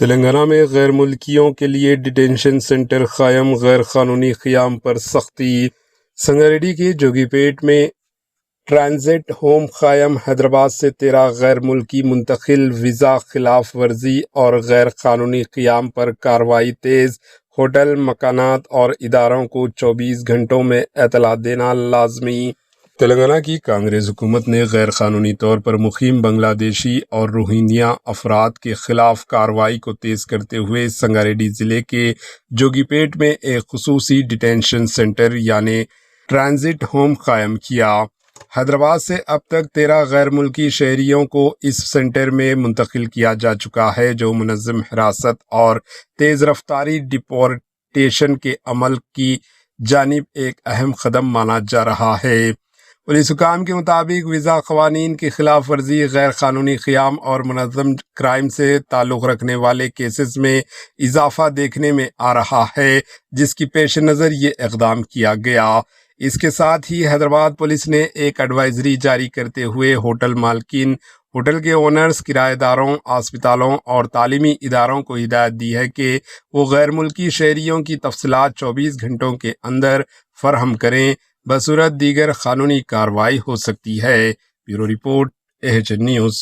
تلنگانہ میں غیر ملکیوں کے لیے ڈیٹینشن سینٹر قائم، غیر قانونی قیام پر سختی۔ سنگاریڈی کے جوگی پیٹ میں ٹرانزٹ ہوم قائم، حیدرآباد سے 13 غیر ملکی منتقل، ویزا خلاف ورزی اور غیر قانونی قیام پر کارروائی تیز، ہوٹل، مکانات اور اداروں کو 24 گھنٹوں میں اطلاع دینا لازمی۔ تلنگانہ کی کانگریس حکومت نے غیر قانونی طور پر مقیم بنگلہ دیشی اور روہنگیا افراد کے خلاف کارروائی کو تیز کرتے ہوئے سنگاریڈی ضلع کے جوگی پیٹ میں ایک خصوصی ڈیٹینشن سینٹر یعنی ٹرانزٹ ہوم قائم کیا۔ حیدرآباد سے اب تک 13 غیر ملکی شہریوں کو اس سینٹر میں منتقل کیا جا چکا ہے، جو منظم حراست اور تیز رفتاری ڈپورٹیشن کے عمل کی جانب ایک اہم قدم مانا جا رہا ہے۔ پولیس حکام کے مطابق ویزا قوانین کی خلاف ورزی، غیر قانونی قیام اور منظم کرائم سے تعلق رکھنے والے کیسز میں اضافہ دیکھنے میں آ رہا ہے، جس کی پیش نظر یہ اقدام کیا گیا۔ اس کے ساتھ ہی حیدرآباد پولیس نے ایک ایڈوائزری جاری کرتے ہوئے ہوٹل مالکین، ہوٹل کے اونرز، کرایہ داروں، اسپتالوں اور تعلیمی اداروں کو ہدایت دی ہے کہ وہ غیر ملکی شہریوں کی تفصیلات 24 گھنٹوں کے اندر فراہم کریں، بصورت دیگر قانونی کارروائی ہو سکتی ہے۔ Bureau report, AHN news.